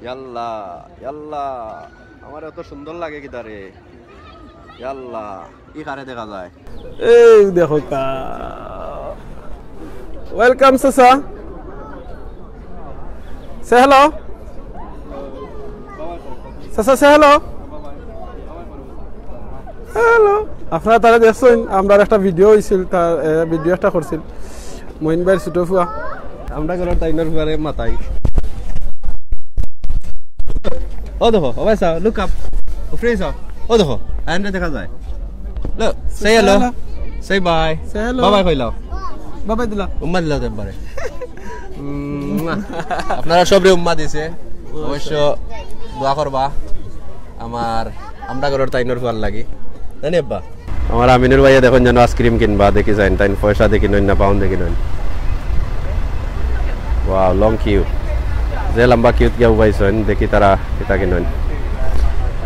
ইয়াল্লা ইয়াল্লা আমার এত সুন্দর লাগে কি তারে ইয়াল্লা কি কারে দেখা যায় এই দেখো কা ওয়েলকাম সাসা সে হ্যালো সাসা সে হ্যালো হ্যালো আপনারা তারা দেখছেন আমরা একটা ভিডিও হয়েছিল তার ভিডিও একটা করছিল মহিন ভাইয়ের ছোট ফুয়া আমরা ঘরের তাইনের পরে মাথায় ও দেখো ও ভাই সাও লুক আপ ও ফ্রেজ আও ও দেখো আইনটা দেখা যায় লুক সে হ্যালো সে বাই সে হ্যালো বাবাই কইলাও বাবাই দিলা উম্মা দিলাও একবারে আপনারা সবরে উম্মা দিছে অবশ্য দোয়া করবা আমরা ঘরের তাইনের ফুয়ার লাগি জানি আব্বা আমার আমিনুর ভাইয়া দেখুন যেন আইসক্রিম কিনবা দেখি যাইন তাই পয়সা দেখি নই না পাউন্ড দেখি নই ওয়াও লং কিউ যে লম্বা কিউত গিয়া উবাইছেন দেখি তারা কিতা কিনেন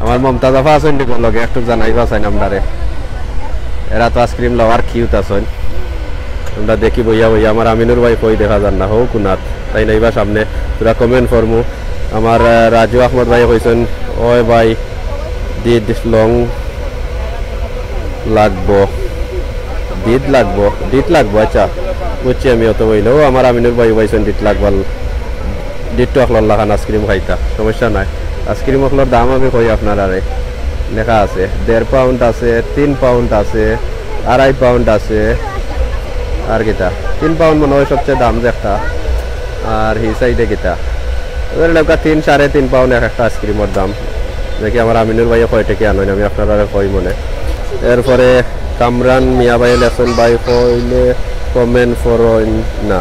আমার মমতাজ আফা আছেন দেখুন লগে একটু জানাইবা চাই নামদারে এরা তো আইসক্রিম লওয়ার কিউত আছেন আমরা দেখি বইয়া বইয়া আমার আমিনুর ভাই কই দেখা যান না হোক কুনাত তাই নাইবা সামনে তোরা কমেন্ট ফরমু আমার রাজু আহমদ ভাই কইছেন ওই ভাই ডিড লং লাগবো ডিট লাগবো আচ্ছা বুঝছি আমি অত বইলেও আমার আমিনুর ভাই পাইছেন ডিট লাগবার ডিটটো আখলার লাগান আইসক্রিম খাইতা সমস্যা নাই আইসক্রিম আখলার দাম আমি কই আপনার আরে লেখা আছে 1.5 পাউন্ড আছে 3 পাউন্ড আছে 2.5 পাউন্ড আছে আর কিতা 3 পাউন্ড মনে হয় সবচেয়ে দাম একটা আর হি সাইডে কিতা ওদের লেখা 3-3.5 পাউন্ড একটা আইসক্রিমের দাম দেখি আমার আমিনুর ভাইয়া কয় টাকা আনেন আমি আপনারা কই মনে এরপরে কামরান মিয়া ভাই লেসন ভাই কইলে কমেন্ট ফরন না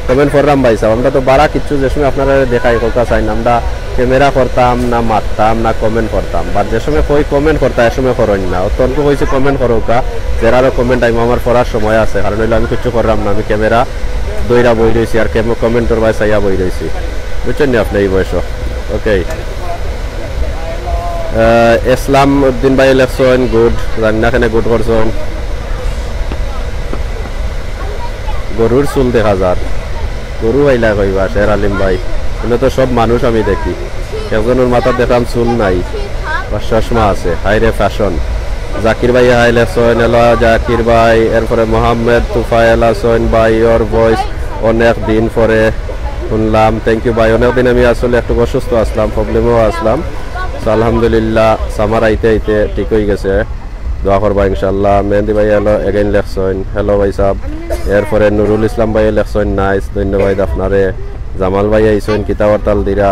কমেন্ট ফররাম ভাই সাহেব আমরা তো বাড়া কিছু যে সময় আপনারা দেখাই কথা চাই না আমরা ক্যামেরা করতাম না মারতাম না কমেন্ট করতাম বাট যে সময় কই কমেন্ট করতাম এ সময় করন না অতন্ত কইছে কমেন্ট করোকা যারা কমেন্ট আইম আমার পড়ার সময় আছে কারণ হইলো আমি কিছু করলাম না আমি ক্যামেরা দইরা বই রইছি আর কমেন্টর ভাই চাইয়া বই রইছি বুঝছেন না আপনি এই বয়স ওকে ইসলাম উদ্দিন ভাই লেখছেন গুড রান্নাখানে গুড করছেন গরুর চুল দেখা যার গরু ভাইলা কইবা শের আলিম ভাই এনে তো সব মানুষ আমি দেখি একজনের মাথা দেখলাম চুল নাই বা চশমা আছে হাইরে ফ্যাশন জাকির ভাই হাই লেখছেন এলো জাকির ভাই এরপরে মোহাম্মদ তুফায়েল হাসান ভাই ওর ভয়েস অনেক দিন পরে শুনলাম থ্যাংক ইউ ভাই অনেক দিন আমি আসলে একটু অসুস্থ আসলাম প্রবলেমেও আসলাম আলহামদুলিল্লাহ সামার আইতে আইতে ঠিক হয়ে গেছে দোয়া করবা ইনশাল্লাহ মেহেন্দি ভাই এলো এগেইন লেখছেন হ্যালো ভাই সাহেব এরপরে নুরুল ইসলাম ভাই লেখছেন নাইস ধন্যবাদ আপনারে জামাল ভাই আইছেন কিতা হরতাল দিরা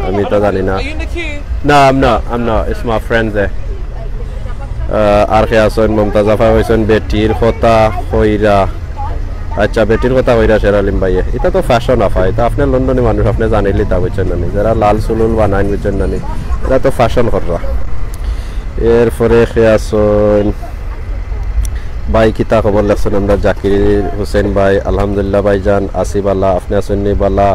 আমি তো জানি না না I'm not it's my friend there আর কে আছেন মমতাজ আফা হইছেন বেটির কথা কইরা আচ্ছা বেটির কথা কইরা শের আলিম ভাই এটা তো ফ্যাশন আফা এটা আপনি লন্ডনে মানুষ আপনি জানিলি তা বুঝছেন না যারা লাল চুলুল বানাইন বুঝছেন না এটা তো ফ্যাশন কররা এরপরে কে আছেন ভাই কিতা খবর লেখছেন আমরা জাকির হোসেন ভাই আলহামদুলিল্লাহ ভাইজান আসিফ আল্লাহ আপনি আছেন বালা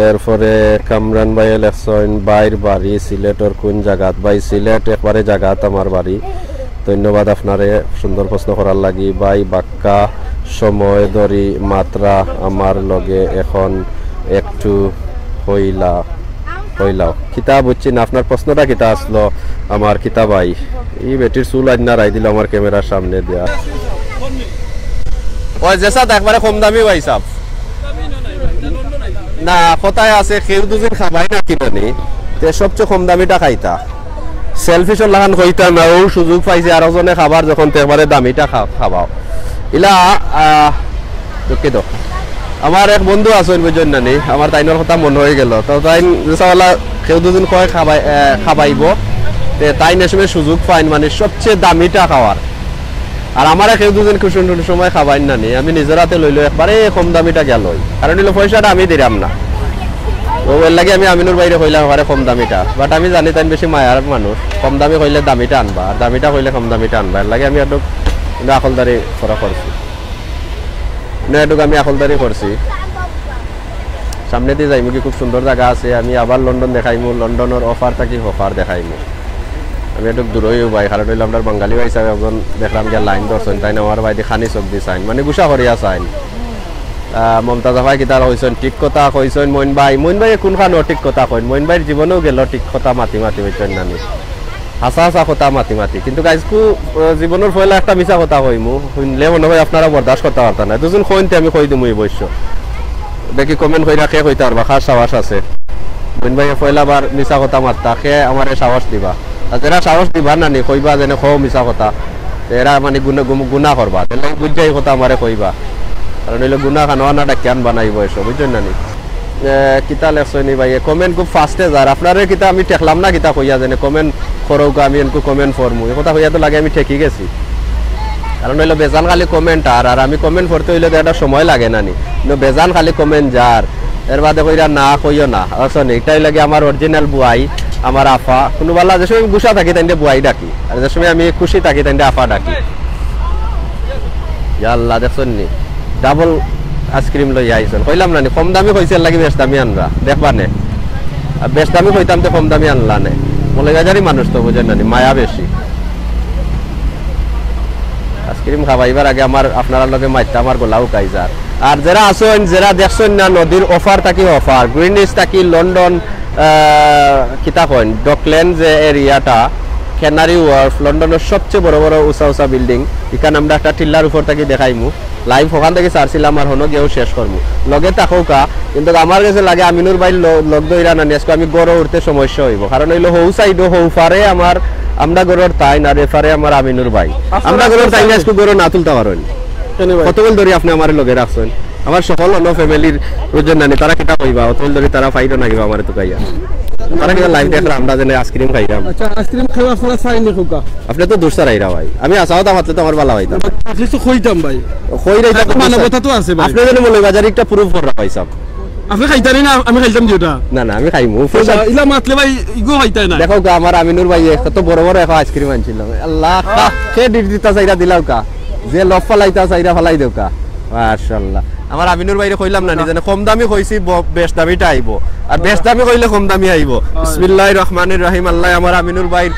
এরপরে কামরান ভাই লেখছেন বাইর বাড়ি সিলেটর কোন জায়গাত ভাই সিলেট একবারে জায়গাত আমার বাড়ি ধন্যবাদ আপনারে সুন্দর প্রশ্ন করার লাগি ভাই বাক্কা সময় ধরি মাত্রা আমার লগে এখন একটু হইলাও কিতা বুঝছি না আপনার প্রশ্নটা কিতা আসলো আমার কিতা ভাই এই বেটির চুল আইনা রাই দিল আমার ক্যামেরার সামনে দিয়া ওই যেসা একবারে কম দামি ভাই সাহেব না কোথায় আছে কেউ দুদিন খাবাই না কিনি তে সবচেয়ে কম দামিটা খাইতা সেলফিশর লাগান কইতা না ও সুযোগ পাইছে আর জনে খাবার যখন একবারে দামিটা খাবাও ইলা দুঃখিত আমার এক বন্ধু আছেন বুঝছেন না নি আমার তাইনের কথা মনে হয়ে গেল তো তাই যেসাওয়ালা কেউ দুদিন কয় খাবাইব তে তাই নেসমে সুযোগ পাইন মানে সবচেয়ে দামিটা খাওয়ার আর আমার কেউ দুদিন কুশন সময় খাবাইন না নি আমি নিজের হাতে লইলো একবারে কম দামিটা গেল কারণ হইলো পয়সাটা আমি দিলাম না ও এর লাগে আমি আমিনুর বাইরে কইলাম একবারে কম দামিটা বাট আমি জানি তাই বেশি মায়ার মানুষ কম দামি কইলে দামিটা আনবা আর দামিটা কইলে কম দামিটা আনবা এর লাগে আমি একটু আকলদারি করা করছি আমি আকলদারি করছি সামনে দিয়ে যাইমু কি খুব সুন্দর জায়গা আছে আমি আবার লন্ডন দেখাইমু লন্ডনের অফার থাকি অফার দেখাইমু আমি একটু দূরই ভাই কারণ হইলে আপনার বাঙালি ভাই হিসাবে একজন দেখলাম যে লাইন ধরছেন তাই না আমার ভাই খানি চব্দি চাইন মানে গুছা করিয়া চাইন মমতাজ ভাই কিতা কইছেন ঠিক কথা কইছেন মইন ভাই কোনখান ঠিক কথা কইন মইন ভাইয়ের জীবনেও গেল ঠিক কথা মাতি হইতেন নানি হাসা কথা মাতি কিন্তু আজকু জীবনের পয়লা একটা মিছা কথা কইমু শুনলে মনে হয় আপনারা বরদাস্ত করতে পারতা না দুজন কইনতে আমি কই দিমু এই বৈশ্য দেখি কমেন্ট কইরা কে কইতে পারবা খাস সাহস আছে মইন ভাই পয়লা বার মিছা কথা মারতা কে আমারে সাহস দিবা আর যারা সাহস দিবা নানি কইবা যেন খো মিছা কথা এরা মানে গুনাহ করবা তাহলে বুঝাই কথা আমারে কইবা কারণ হইলো গুনাহ খানোয়া না ডাক্যান বানাইব এসব বুঝছেন নানি কিতা লেখছনি ভাই কমেন্ট খুব ফাস্টে যার আপনারে কিতা আমি ঠেকলাম না কিতা কইয়া জানে কমেন্ট করৌকা আমি এনকু কমেন্ট ফরমু এই কথা কইয়া তো লাগে আমি ঠেকি গেছি কারণ হইলো বেজান খালি কমেন্ট আর আমি কমেন্ট করতে হইলে একটা সময় লাগে নানি কিন্তু বেজান খালি কমেন্ট যার এর বাদে কইরা না কইও না আসলে এটাই লাগে আমার অরিজিনাল বুয়াই আমার আফা কোনো বালা যে সময় গুছা থাকি তাইতে বুয়াই ডাকি আর যে সময় আমি খুশি থাকি তাইতে আফা ডাকি ইয়া আল্লাহ দেখছনি ডাবল আইসক্রিম লই আইছেন কইলাম না কম দামি কইছে লাগি বেশ দামি আনরা দেখবা নে আর বেশ দামি কইতাম তো কম দামি আনলা নে বলে গাজারি মানুষ তো বুঝেন না মায়া বেশি আইসক্রিম খাওয়াইবার আগে আমার আপনারা লগে মাইতা আমার গোলাও কাইজার আর যারা আছেন যারা দেখছেন না নদীর অফার থাকি অফার গ্রিনউইচ থাকি লন্ডন কিতা কইন ডকল্যান্ড যে এরিয়াটা ক্যানারি ওয়ার্ফ লন্ডনের সবচেয়ে বড় বড় উঁচা বিল্ডিং এখানে আমরা একটা টিল্লার উপর থেকে দেখাইমু লাইভ ওখান থেকে চারছিলাম আর হনো গিয়েও শেষ করবো লগে থাকা কিন্তু আমার কাছে লাগে আমিনুর ভাই লগ দইরা না আজকে আমি গড়ে উঠতে সমস্যা হইব কারণ হইলো হৌ সাইড হৌফারে আমার আমরা গড়ের তাই না রেফারে আমার আমিনুর ভাই আমরা গড়ের তাই না আজকে গড়ে না তুলতে পারেন কতগুলো ধরে আপনি আমার লগে রাখছেন আমার সকল অন্য ফ্যামিলির রোজন নানি তারা কিতা কইবা অতল ধরে তারা ফাইদো নাগিবা আমার তো কাইয়া তারা কিনা লাইভ দেখলাম আমরা জানি আইসক্রিম খাইলাম আচ্ছা আইসক্রিম খাওয়া আপনারা চাই নি খুকা আপনি তো দূর সারাইরা ভাই আমি আসাও তা মাত্র তো আমার ভালো হইতাম আপনি তো কইতাম ভাই কইরাই তো মানবতা তো আছে ভাই আপনি জানি মলে বাজারে একটা প্রুফ করা পাইছাম আপনি খাইতারি না আমি খাইতাম দিওটা না আমি খাইমু ইলা মাতলে ভাই ইগো খাইতাই না দেখো কা আমার আমিনুর ভাই কত বড় বড় একটা আইসক্রিম আনছিল আল্লাহ কে দিতা চাইরা দিলাও কা যে লফ ফলাইতা চাইরা ফলাই দেও কা মাশাআল্লাহ আমার আমিনুর ভাইরে কইলাম না জানে কম দামি কইছি বেশ দামিটা আইবো আর বেশ দামি কইলে কম দামি আইবো বিসমিল্লাহির রহমানির রহিম আল্লাহ আমার আমিনুর ভাইর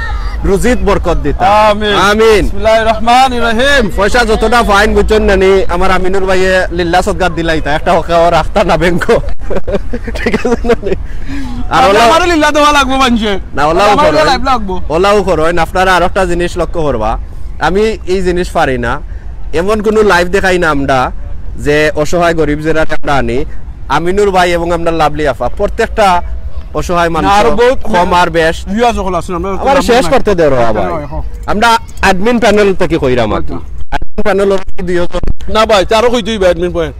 রুজিত বরকত দিতা আমিন আমিন বিসমিল্লাহির রহমানির রহিম পয়সা যতটা ফাইন বুঝছেন নানি আমার আমিনুর ভাইয়ে লিল্লাহ সদকাত দিলাইতা একটা হকাও রাখতা না ব্যাংকো ঠিক আছে নানি আর ওলা আমারও লিল্লাহ দেওয়া লাগবো মানছে না ওলাও করো আপনারা আরেকটা জিনিস লক্ষ্য করবা আমি এই জিনিস পারি না এমন কোন লাইভ দেখাই না আমরা যে অসহায় গরিব যারা টাকা আনি আমিনুর ভাই এবং আমরা লাভলি আফা প্রত্যেকটা অসহায় মানুষ কম আর বেশ আমরা শেষ করতে দেব ভাই আমরা অ্যাডমিন প্যানেল থেকে কইরাম অ্যাডমিন প্যানেল দুইজন না ভাই তারও কই দুই অ্যাডমিন পয়েন্ট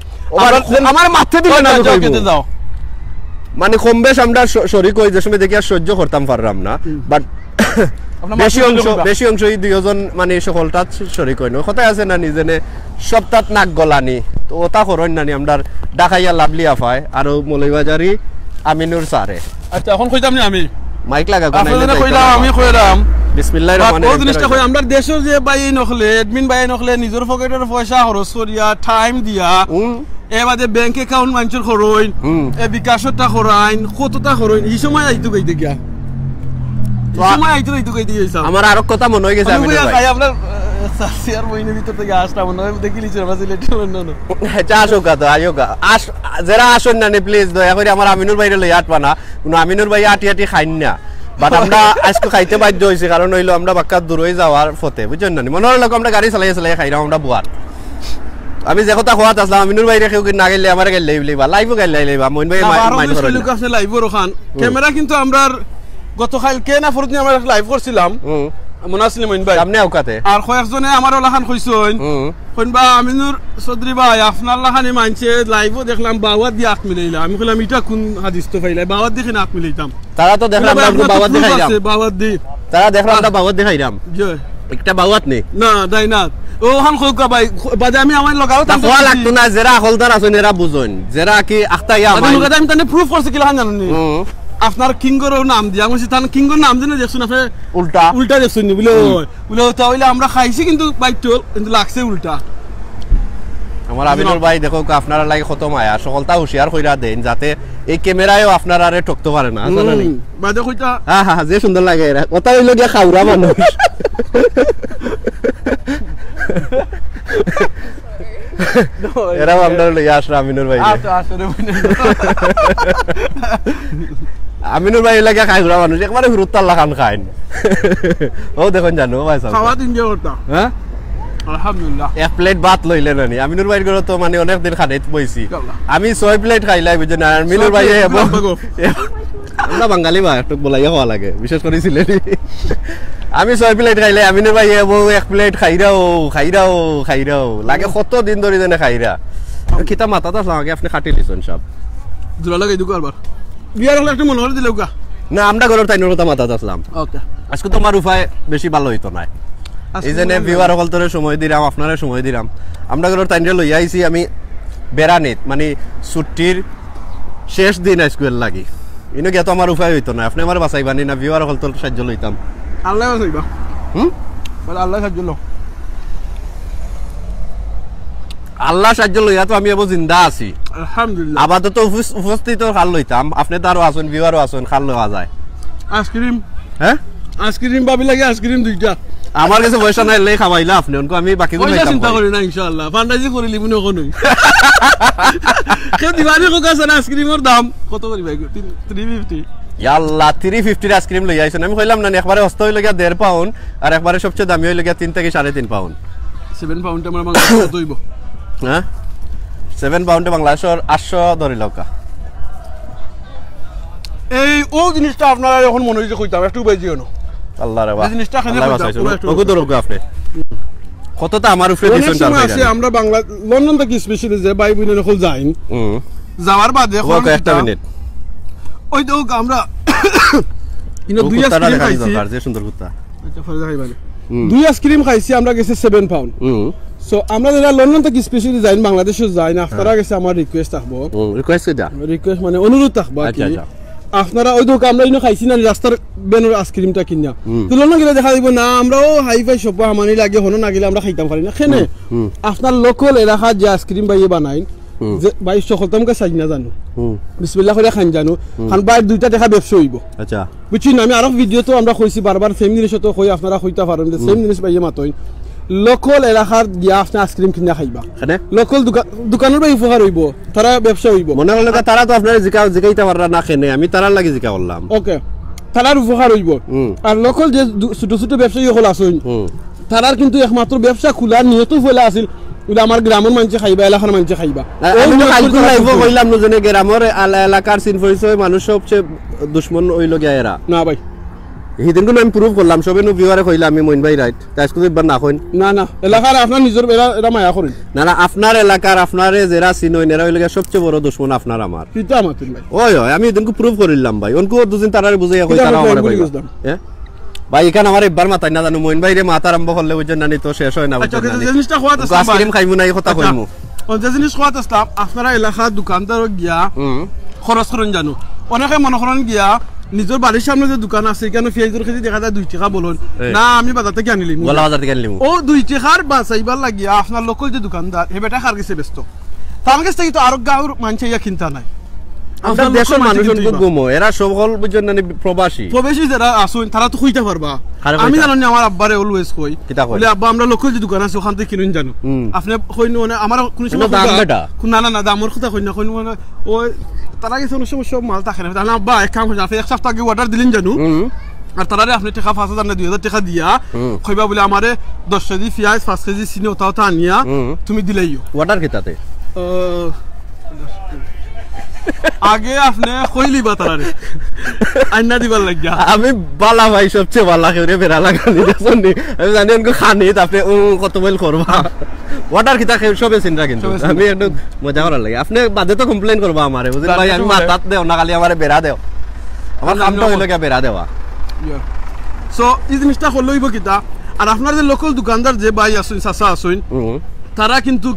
আমার মাথা দিলে না যাও মানে কম বেশ আমরা শরীক হই যে সময় দেখি আর সহ্য করতাম পারলাম না বাট বেশি অংশ এই দুইজন মানে সকলটা শরীক হইন কথা আছে না নিজেনে সপ্তাহ নাক গলানি তো ওটা করইন নানি আমরা ডাকাইয়া লাভলি আফায় আর মৌলবাজারি আমিনুর সারে আচ্ছা এখন কইতাম না আমি মাইক লাগা আপনারা কইলাম আমি কইলাম বিসমিল্লাহির রহমানির রহিম জিনিসটা কই আমরা দেশের যে ভাই নখলে অ্যাডমিন ভাই নখলে নিজের পকেটের পয়সা খরচ করিয়া টাইম দিয়া এবারে ব্যাংক অ্যাকাউন্ট মানচুর করইন এ বিকাশটা করাইন কতটা করইন এই সময় আইতো কইতে গিয়া সময় আইতো কই দিয়েছ আমার আরো কথা মনে হয়ে গেছে আমি ভাই আপনার সাসিয়ার মইনের ভিতর থেকে আসটা মনে হয় দেখিলিছ আমরা সিলেট লন্ডন এটা আসোকা তো আয়োগা আস যারা আসেন না প্লিজ দয়া করে আমার আমিনুর ভাইরে লই আটবা না কোন আমিনুর ভাই আটি খাইন না বাট আমরা আজকে খাইতে বাধ্য হইছি কারণ হইলো আমরা বাক্কা দূর হয়ে যাওয়ার পথে বুঝছেন না মনে হলো আমরা গাড়ি চালাই খাইরা আমরা বুয়ার আমি যে কথা কোয়াত আসলাম আমিনুর ভাইরে কেউ না গেলে আমার গেলে লইবা লাইভও গেলে লইবা মইন ভাই মাইন্ড করে লোক আছে লাইভও রখান ক্যামেরা কিন্তু আমরা গতকাল কে না ফরদিন আমরা লাইভ করছিলাম মুনাসলিম মইন ভাই সামনে আওকাতে আর কয়েকজনে আমার লাখান কইছন কোনবা আমিনুর চৌধুরী ভাই আপনার লাখানি মানছে লাইভও দেখলাম বাওয়াত দি আখ মিলাইলা আমি কইলাম এটা কোন হাদিস তো ফাইলাই বাওয়াত দেখি না আখ মিলাইতাম তারা তো দেখলাম আমরা বাওয়াত দেখাইলাম বাওয়াত দি তারা দেখলাম আমরা বাওয়াত দেখাইলাম জি একটা বাওয়াত নেই না দাই না ও হান কইকা ভাই বাদে আমি আমার লাগাও তা কোয়া লাগতো না যারা হলদার আছেন এরা বুঝুন যারা কি আখতাইয়া আমি আমি তানে প্রুফ করছি কি লাগান জানেন আপনার কিঙ্গর নাম দিয়া আমি তান কিঙ্গর নাম দিনে দেখছুন আপনি উল্টা দেখছুন বলে বলে তাহলে আমরা খাইছি কিন্তু বাইটল কিন্তু লাগছে উল্টা আমার আমিনুর ভাই দেখো আপনারা লাগে কত মায়া সকলটা হুশিয়ার কইরা দেন যাতে এই ক্যামেরায়ও আপনারা আরে ঠকতে পারে না জানা নাই বাদে কইতা হ্যাঁ যে সুন্দর লাগে এরা কথা হইলো গিয়া খাউরা মানুষ এরাও আমরা লইয়া আসলো আমিনুর ভাই আমিনুর ভাই এলাকা খাই ঘুরা মানুষ একবারে হুরুত্তাল্লা খান খাইন ও দেখুন জানো ভাই খাওয়া দিন যে করতাম হ্যাঁ আলহামদুলিল্লাহ এক প্লেট ভাত লইলেন নি আমিনুর ভাইয়ের ঘরে তো মানে অনেক দিন খাইতে বইছি আমি 6 প্লেট খাইলাই বুঝছেন আর আমিনুর ভাই আমরা বাঙালি ভাই একটু বলাইয়া খাওয়া লাগে বিশেষ করে সিলেটি আমি 6 প্লেট খাইলে আমিনুর ভাই এক প্লেট খাইরাও লাগে কত দিন ধরে জানে খাইরা কিতা মাথাটা আমাকে আপনি খাটি লিছেন সব জোড়া লাগাই দুকো আরবার বিয়ার হলে একটা মনে করে দিলে গা না আমরা ঘরের তাইনোর কথা মাথাতে আসলাম ওকে আজকে তোমার উপায় বেশি ভালো হইতো না এই জন্য ভিউয়ার সকল তোরে সময় দিলাম আপনারা সময় দিলাম আমরা ঘরের তাইনরে লইয়া আইছি আমি বেড়ানিত মানে ছুটির শেষ দিন স্কুল লাগি ইনো গিয়া তো আমার উপায় হইতো না আপনি আমার বাঁচাইবানি না ভিউয়ার সকল তোর সাহায্য লইতাম আল্লাহ বাঁচাইবা বলে আল্লাহ সাহায্য লো আল্লাহ সাহায্য লইয়া তো আমি এবো জিন্দা আছি আলহামদুলিল্লাহ আপাতত উপস্থিত খাল লইতাম আপনি তো আরো আসুন ভিউয়ারও আসুন খাল লওয়া যায় আইসক্রিম হ্যাঁ আইসক্রিম ভাবি লাগে আইসক্রিম দুইটা আমার কাছে পয়সা নাই লাই খাওয়াইলা আপনি অনকো আমি বাকি গুলো পয়সা চিন্তা করি না ইনশাআল্লাহ ফান্ডাইজি করি লিবি না কোন কে দিবানি কো কাছে আইসক্রিমের দাম কত করি ভাই 350 ইয়াল্লাহ 350 এর আইসক্রিম লই আইছেন আমি কইলাম না একবারে সস্তা হই লাগা 1.5 পাউন্ড আর একবারে সবচেয়ে দামি হই লাগা 3 থেকে 3.5 পাউন্ড 7 পাউন্ড আমার বাংলাদেশ কত হইব হ্যাঁ 7 পাউন্ডে বাংলাদেশের 800 ধরে লওকা এই ও জিনিসটা আপনারা এখন মনে হইছে কইতাম একটু বেজিও না আল্লাহ রে বাহ জিনিসটা খানে ওগো দরগো আপনি কতটা আমার উপরে দিছেন তার আছে আমরা বাংলা লন্ডন থেকে স্পেশালি যে ভাই বোনের সকল যাইন যাওয়ার বাদে ওকে একটা মিনিট ওই তো আমরা ইনো দুই আইসক্রিম খাইছি যে সুন্দর কুত্তা আচ্ছা ফলে খাইবানি দুই আইসক্রিম খাইছি আমরা গেছে 7 পাউন্ড সো আমরা যারা লন্ডন থেকে স্পেশালি যাইন বাংলাদেশে যাইন আপনারা গেছে আমার রিকোয়েস্ট থাকবো রিকোয়েস্ট এটা রিকোয়েস্ট মানে অনুরোধ থাকবো আচ্ছা আচ্ছা আপনারা ওই দোকান আমরা ইনো খাইছি না রাস্তার বেনের আইসক্রিমটা কিনা তুলনা গেলে দেখা দিব না আমরাও হাইফাই সব আমানি লাগে হনো না গেলে আমরা খাইতাম পারি না খেনে আপনার লোকাল এলাকা যে আইসক্রিম বাইয়ে বানাইন যে ভাই সকলতামকে চাই না জানো বিসমিল্লাহ করে খান জানো খান বাইর দুইটা দেখা ব্যবসা হইব আচ্ছা বুঝছেন আমি আরো ভিডিও তো আমরা কইছি বারবার সেম জিনিস তো কই আপনারা কইতা পারেন যে সেম জিনিস বাইয়ে মাতই লোকাল এলাকার দিয়া আপনি আইসক্রিম কিনা খাইবা লোকাল দোকানের বাই উপহার হইব তারা ব্যবসা হইব মনে হলো তারা তো আপনারা জিকাইতে পাররা না খেনে আমি তারার লাগি জিকা করলাম ওকে তারার উপহার হইব আর লোকাল যে ছোট ছোট ব্যবসায়ী হল আসুন তারার কিন্তু একমাত্র ব্যবসা খোলার নিয়ত ফেলা আছিল ওটা আমার গ্রামের মানুষ খাইবা এলাকার মানুষ খাইবা কইলাম না জানে গ্রামের এলাকার সিন পরিচয় মানুষ সবচেয়ে দুশ্মন হইল গিয়া এরা না ভাই হিদিন কোন আমি প্রুফ করলাম সবে নো ভিউয়ারে কইলাম আমি মইন ভাই রাইট তাইস কই বার না কইন না না এলাকার আপনার নিজের এরা মায়া করেন না না আপনার এলাকার আপনারে যারা সিনই এরা হইল গিয়া সবচেয়ে বড় দুশ্মন আপনার আমার কিতা মাতুন ভাই ওই ওই আমি হিদিন কো প্রুফ করিলাম ভাই অনকো দুদিন তারারে বুঝাইয়া কই তারা আমার ভাই হ্যাঁ ভাই এখানে আমার একবার মাথায় না জানো মইন ভাই রে মাথা আরম্ভ করলে বুঝছেন না তো শেষ হয় না বুঝছেন না জিনিসটা খোয়াত আছে আইসক্রিম খাইমু না এই কথা কইমু ও যে জিনিস খোয়াত আছে আপনারা এলাকা দোকানদার গিয়া খরচ করেন জানো অনেকে মনে করেন গিয়া নিজের বাড়ির সামনে যে দোকান আছে এখানে পেঁয়াজের কেজি দেখা যায় 2 টাকা বলুন না আমি বাজার থেকে আনিলিম গোলা বাজার থেকে আনিলিম ও 2 টাকার বাঁচাইবার লাগিয়া আপনার লোকাল যে দোকানদার হে বেটা খার গেছে ব্যস্ত তার কাছ থেকে তো আরো গাঁর মানুষ ইয়া কিনতা নাই আমরা দেশের মানুষ গুমো এরা সকল বুঝছেন না প্রবাসী যারা আসুন তারা তো কইতে পারবা আমি জানি না আমার আব্বারে অলওয়েজ কই বলে আব্বা আমরা লোকাল যে দোকান আছে ওখান থেকে কিনুন জানো আপনি কইনো না আমার কোন সময় দাম বেটা না না না দামের কথা কইনা কইনো না ওই তারা গেছে অনেক সময় সব মাল থাকে না তাহলে আব্বা এক কাম করে আপনি এক সপ্তাহ আগে অর্ডার দিলেন জানো আর তারারে আপনি টাকা 5000 না 2000 টাকা দিয়া কইবা বলে আমারে 10 কেজি পেঁয়াজ 5 কেজি চিনি ওটাও তা আনিয়া তুমি দিলেইও অর্ডার কিতাতে আগে আপনি কইলিবা তারারে আইনা দিবার লাগিয়া আমি বালা ভাই সবচেয়ে বালা করে বেরা লাগানি দেখছেন আমি জানি অনকো খানি আপনি কত বল করবা অর্ডার কিতা সবে চিন্তা কিন্তু আমি একটু মজা করার লাগে আপনি বাদে তো কমপ্লেইন করবা আমারে বুঝলেন ভাই আমি মাথাত দেও না খালি আমারে বেরা দেও আমার কামটা হইলো কি বেরা দেওয়া সো এই জিনিসটা হলইব কিতা আর আপনার যে লোকাল দোকানদার যে ভাই আসুন চাচা আসুন তারা কিন্তু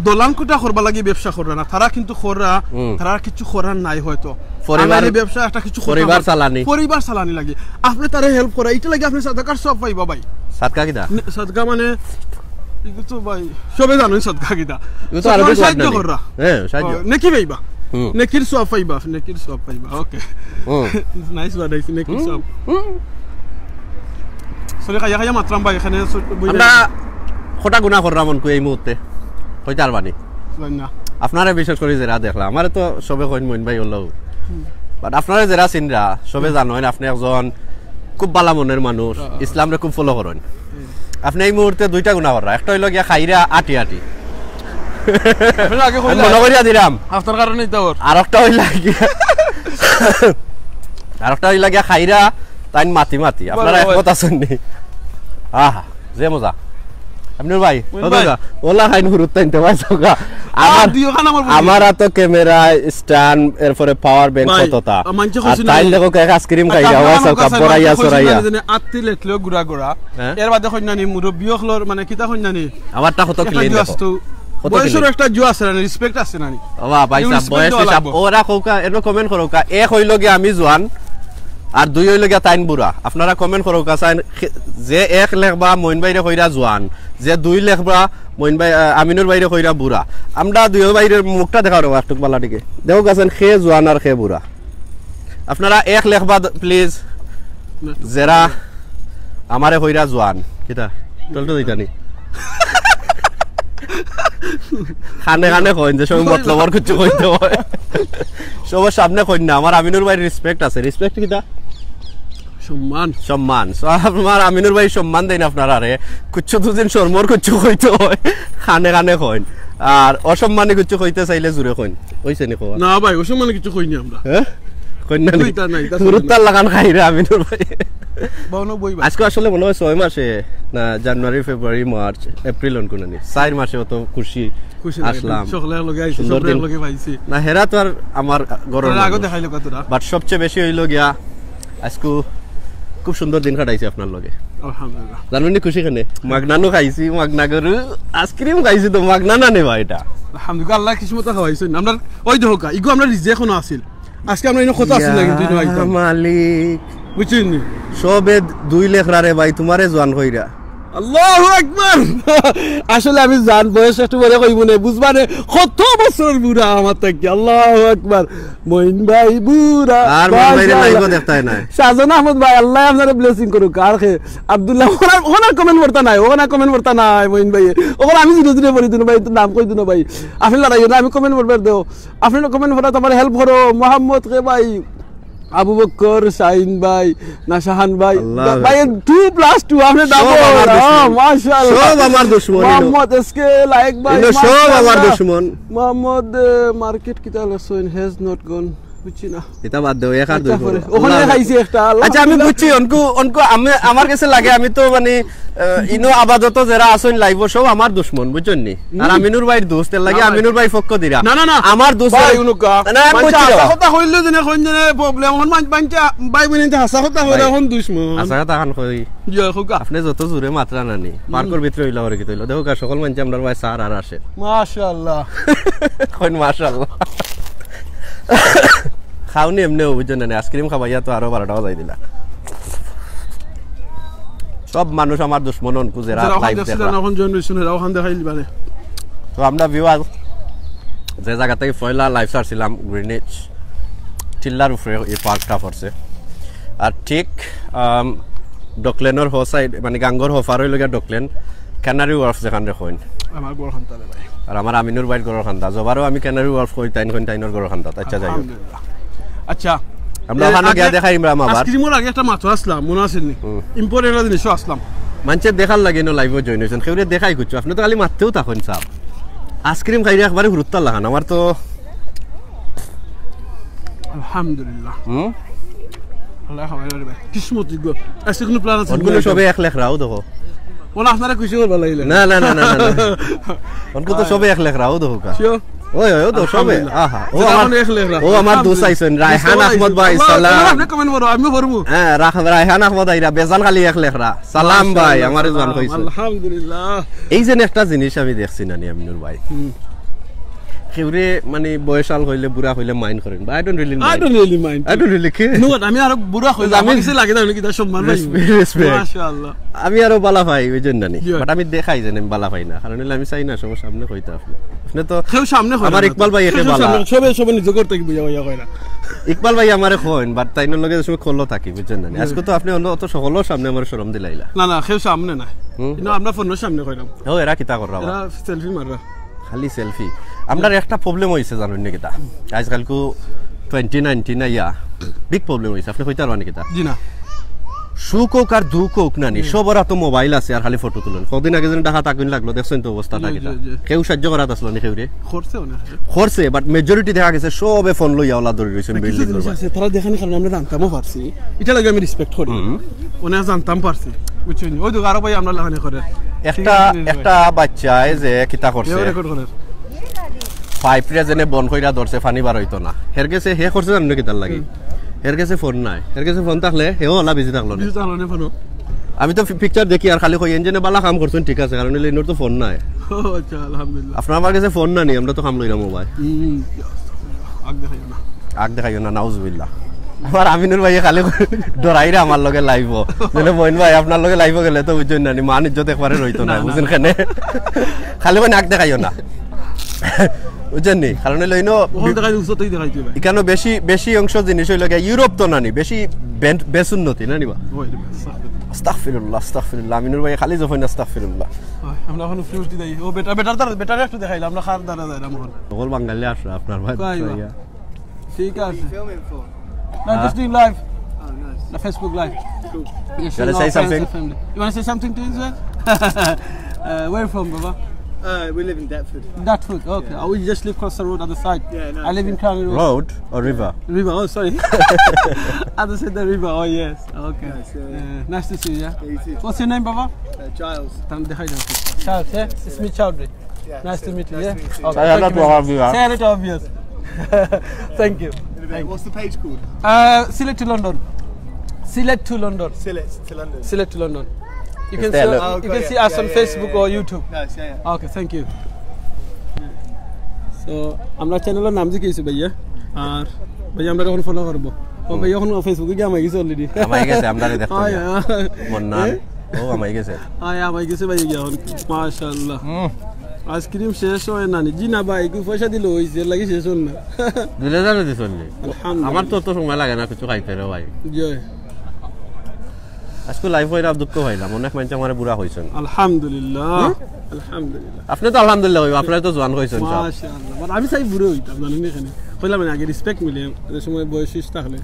দলান কোটা করবা লাগি ব্যবসা করে না তারা কিন্তু খরা তারা কিছু করার নাই হয়তো পরিবার ব্যবসা একটা কিছু পরিবার চালানি লাগে আপনি তারে হেল্প করা এটা লাগে আপনি সাদকার সব পাইবা ভাই সাদকা কিটা সাদকা মানে এগুলো তো ভাই সবে জানেন সাদকা কিটা তো আরবি সাহায্য করা হ্যাঁ সাহায্য নেকি পাইবা নেকির সব পাইবা নেকির সব পাইবা ওকে নাইস ওয়ার্ড আইছি নেকির সব সরে কায়া কায়া মাত্রাম ভাই এখানে আমরা খোটা গুনাহ করলাম মন কই এই মুহূর্তে কইতে পারবানি না আপনারা বিশেষ করে যারা দেখলা আমারে তো সবে কইন মইন ভাই হলো বাট আপনারা যারা চিনরা সবে জানেন আপনি একজন খুব ভালো মনের মানুষ ইসলামরে খুব ফলো করেন আপনি এই মুহূর্তে দুইটা গুনাহ করা একটা হইল গিয়া খাইরা আটি আটি মনে করিয়া দিলাম আপনার কারণে আর একটা হইলা গিয়া খাইরা তাই মাতি মাতি আপনারা একমত আছেন নি আহা যে মজা আপনার ভাই ওলা খাইন হুরুত তাইতে পাইছোগা আমার তো ক্যামেরা স্ট্যান্ড এরপরে পাওয়ার ব্যাংক কতটা আর তাই দেখো কেক আইসক্রিম খাইয়া ওয়াসা কাপ পরাইয়া সরাইয়া আত্তি লেটলো গুড়া গুড়া এর বাদে কইনানি মুরব্বি হলর মানে কিতা কইনানি আমারটা কত ক্লিন দেখো বয়সের একটা জু আছে না রেসপেক্ট আছে না বাবা ভাই সাহেব বয়স হিসাব ওরা কোকা এর কমেন্ট করো কা এক হইল গিয়া আমি জওয়ান আর দুই হইল গিয়া তাইন বুড়া আপনারা কমেন্ট করো কা যে এক লেখবা মইন বাইরে কইরা জওয়ান যে দুই লেখবা মইন ভাই আমিনুর বাইরে কইরা বুড়া আমরা দুই বাইরের মুখটা দেখাও রে একটু বালা দিকে দেখো গাছেন খে জওয়ান আর খে বুড়া আপনারা এক লেখবা প্লিজ যারা আমারে কইরা জওয়ান কিটা টলটো দিতানি খানে খানে কইন যে সব মতলবর কিছু কইতে হয় সবার সামনে কইন না আমার আমিনুর ভাই রেসপেক্ট আছে রেসপেক্ট কিটা সম্মান সম্মান আমার আমিনুর ভাই সম্মান দেন আপনারা রে কিছু দুদিন শর্মর কিছু কইতে হয় খানে খানে কইন আর অসম্মানে কিছু কইতে চাইলে জুরে কইন কইছে নি কওয়া না ভাই অসম্মানে কিছু কইনি আমরা হ্যাঁ কইন না গুরুত্ব লাগান খাইরে আমিনুর ভাই বাউনো বই আজকে আসলে মনে হয় 6 মাসে না জানুয়ারি ফেব্রুয়ারি মার্চ এপ্রিল অনকুনানি 4 মাসে অত খুশি আসলাম সকলে লগে আইছি সব লগে পাইছি না হেরা তো আর আমার গরম আগে দেখাইলো কতটা বাট সবচেয়ে বেশি হইল গিয়া আজকে খুব সুন্দর দিন কাটাইছি আপনার লগে আলহামদুলিল্লাহ জানুনি খুশি কেনে মাগনানো খাইছি মাগনা গরু আইসক্রিম খাইছি তো মাগনা না নে ভাই এটা আলহামদুলিল্লাহ আল্লাহ কিসমত খাওয়াইছেন আমরা ওই দেখো ইগো আমরা রিজেকশন আছিল আজকে আমরা ইনো কথা আছিল না কিন্তু ইনো আইতাম মালিক বুঝছেন নি সবে 2 লেখরা রে ভাই তোমারে জওয়ান কইরা আল্লাহু আকবার আসলে আমি জান বয়স একটু বলে কইব না বুঝবানে কত বছর বুড়া আমার থেকে আল্লাহু আকবার মইন ভাই বুড়া আর মইন ভাই লাইভও দেখতাই না শাহজান আহমদ ভাই আল্লাহ আপনারে ব্লেসিং করুক আর কে আব্দুল্লাহ ওনা কমেন্ট করতা নাই মইন ভাই ওরা আমি ধীরে ধীরে বলি দিন ভাই নাম কই দিন ভাই আপনি লড়াই না আমি কমেন্ট করবার দেও আপনি কমেন্ট করা তোমার হেল্প করো মোহাম্মদ কে ভাই আবু বকর শাহিন ভাই নাশাহান ভাই ভাই 2+2 আপনি দাও মাশাআল্লাহ সব আমার দুশমন মোহাম্মদ এসকে লাইক ভাই সব আমার দুশমন মোহাম্মদ মার্কেট কিতা লসন হ্যাজ নট গন বুঝছি না এটা বাদ দাও এক আর দুই ওখানে খাইছি একটা আচ্ছা আমি বুঝছি অনকো আমার কাছে লাগে আমি তো মানে ইনো আবাদত যারা আসেন লাইভ সব আমার দুশমন বুঝছেন নি আর আমিনুর ভাইর দোস্ত লাগে আমিনুর ভাই পক্ষ দিরা না না না আমার দোস্ত ভাই উনকা না হাসা কথা হইলো জেনে কোন জেনে প্রবলেম হন বাঞ্চা ভাই বনিতে হাসা কথা হইলো হন দুশমন হাসা কথা খান কই জয় খুকা আপনি যত জোরে মাত্রা নানি পার্কর ভিতরে হইলা করে কি হইলো দেখো কা সকল মানছে আমরা ভাই স্যার আর আসে মাশাআল্লাহ কোন মাশাআল্লাহ খাওনি এমনি বুঝছেন না আইসক্রিম খাবাইয়া তো আরো 12টা বাজাই দিলা সব মানুষ আমার দুশমন অনকু যারা লাইভ দেখরা এখন জেনারেশন এরা ওখান দেখাইলি মানে তো আমরা ভিউয়ার যে জায়গা থেকে পয়লা লাইভ সারছিলাম গ্রিনিচ টিল্লার উপরে এই পার্কটা পড়ছে আর ঠিক ডকলেনের হো সাইড মানে গাঙ্গর হোফার হইল গিয়া ডকলেন ক্যানারি ওয়ার্ফ যেখান দেখুন আমার গড় খান্তা ভাই আর আমার আমিনুর ভাইয়ের গড় খান্তা জবারও আমি ক্যানারি ওয়ার্ফ কই তাইনর গড় খান্তা আচ্ছা যাই আচ্ছা আমরা ওখানে গিয়া দেখাই আমরা আবার আইসক্রিমের আগে একটা মাছ আসলাম মনে আছে নি ইম্পোর্টেন্ট জিনিস আসলাম মানছে দেখার লাগে নো লাইভে জয়েন হইছেন কেউরে দেখাই কুছ আপনি তো খালি মারতেও তখন সাহেব আইসক্রিম খাইরে একবারে গুরুত্ব লাগান আমার তো আলহামদুলিল্লাহ আল্লাহ খাওয়াইলে ভাই কিসমত গো আইসক্রিম প্ল্যান আছে ওগুলো সবে এক লেখ রাও দেখো ওনা আপনারা খুশি হল ভালো লাগলো না না না না না ওনকো তো সবে এক লেখ রাও দেখো কা ওই তো সবে আহা ও আমার দোস্ত আইছেন রায়হান আহমদ ভাই সালাম আপনি কমেন্ট করো আমি করব হ্যাঁ রায়হান আহমদ আইরা বেজান খালি এক লেখরা সালাম ভাই আমারে জান কইছে আলহামদুলিল্লাহ এই যে একটা জিনিস আমি দেখছি না নি আমিনুর ভাই কেউরে মানে বয়সাল হইলে বুড়া হইলে মাইন্ড করেন I don't really mind no আমি আর বুড়া হইলে আমি কিছু লাগে না কি তার সম্মান নাই মাশাআল্লাহ আমি আরো বালা ভাই ওই জন্য নানি বাট আমি দেখাই জানি আমি বালা ভাই না কারণ আমি চাই না সবার সামনে কইতা আপনি তো কেউ সামনে কই আমার ইকবাল ভাই একে বালা সবে নিজ করতে কি বুঝা কই না ইকবাল ভাই আমারে কইন বাট তাইনের লগে সময় খোলো থাকি বুঝছেন না আজকে তো আপনি অত সকলের সামনে আমার শরম দিলাইলা না কেউ সামনে না কিন্তু আমরা ফোনের সামনে কইলাম ও এরা কিতা কররা এরা সেলফি মাররা খালি সেলফি আমরা একটা প্রবলেম হইছে জানেন নি কিতা আজকাল কো 2019 আইয়া বিগ প্রবলেম হইছে আপনি কইতে পারবেন কিতা জি না সুখ হোক আর দুঃখ হোক নানি সবার তো মোবাইল আছে আর খালি ফটো তুলেন কদিন আগে যেন ডাকাত আগুন লাগলো দেখছেন তো অবস্থাটা কিতা কেউ সাহায্য করাত আসলো নি কেউরে খরচে বাট মেজরিটি দেখা গেছে সবে ফোন লইয়া ওলা ধরে রইছেন বিল্ডিং আছে তারা দেখানি কারণে আমরা জানতামও পারছি এটা লাগে আমি রেসপেক্ট করি ওনা জানতাম পারছি বুঝছেন ওই তো আরো ভাই আমরা লাগানি করে একটা বাচ্চায় যে কিতা করছে পাইপ রে জেনে বন কইরা ধরছে পানি বার হইতো না হের গেছে হে করছে জানেন কিতার লাগি এর কাছে ফোন নাই এর কাছে ফোন থাকলে হেও ওলা বিজি থাকলো না আমি তো পিকচার দেখি আর খালি কই ইঞ্জিনে বালা কাম করছেন ঠিক আছে কারণ এর তো ফোন নাই আচ্ছা আলহামদুলিল্লাহ আপনার আমার কাছে ফোন না নি আমরা তো কাম লইরা মোবাইল আগ দেখাইও না নাউজুবিল্লাহ আমার আমিনুর ভাই খালি ডরাইরা আমার লগে লাইভ মানে বইন ভাই আপনার লগে লাইভ গেলে তো বুঝছেন না নি মান ইজ্জত একবারে রইতো না বুঝছেন কেন খালি মানে আগ দেখাইও না বুঝছেন নি কারণ লইনো এখানে বেশি অংশ জিনিস হইল ইউরোপ তো নানি বেশি বেসুন্নতি না নিবা আস্তাগফিরুল্লাহ আস্তাগফিরুল্লাহ আমিনুর ভাই খালি যখন আস্তাগফিরুল্লাহ আমরা এখন ফ্লুটি দেই ও বেটার একটু দেখাইলাম আমরা খার দাঁড়া যাই আমরা সকল বাঙালি আসে আপনার ভাই ঠিক আছে না just doing live the Facebook live cool you want to say something you want to say something to Itha where from baba we live in Deptford. Deptford, okay. Yeah. We just live across the road other side. Yeah, no. I live in County Road or river? River, oh sorry. Other side the river, oh yes. Okay. Nice to see you, yeah? You too. What's your name, Baba? Giles. Giles, yeah? It's me, Chowdhury. Yeah, nice to meet you, yeah? Okay. Say hello to our viewers. Say hello to our viewers. Thank you. What's the page called? Sylhet to London. Sylhet to London. Sylhet to London. Sylhet to London. You can see, you can see us on Facebook or YouTube. Nice, yeah. Okay, thank you. So, আমরা চ্যানেলের নাম দিয়েছি ভাইয়া আর ভাইয়া আমরা এখন follow করব ও ভাইয়া এখন ফেসবুকে কি আমায় গেছে অলরেডি আমায় গেছে আমরা দেখতে মন্নান ও আমায় গেছে আমায় গেছে ভাইয়া এখন মাশাআল্লাহ আইসক্রিম শেষ হয় না জি না ভাই কি পয়সা দিল হইছে লাগি শেষ হল না দিলে জানো দিছন আমার তো সময় লাগে না কিছু খাইতে রে ভাই জয় আজকে লাইভ হইরা দুঃখ হইলাম অনেক মানুষ আমারে বুড়া হইছেন আলহামদুলিল্লাহ আলহামদুলিল্লাহ আপনি তো আলহামদুলিল্লাহ হইব আপনারা তো জওয়ান হইছেন সব মাশাআল্লাহ আমি চাই বুড়ো হইতাম জানেন এখানে কইলাম আগে রেসপেক্ট মিলে এই সময় বয়স থাকলে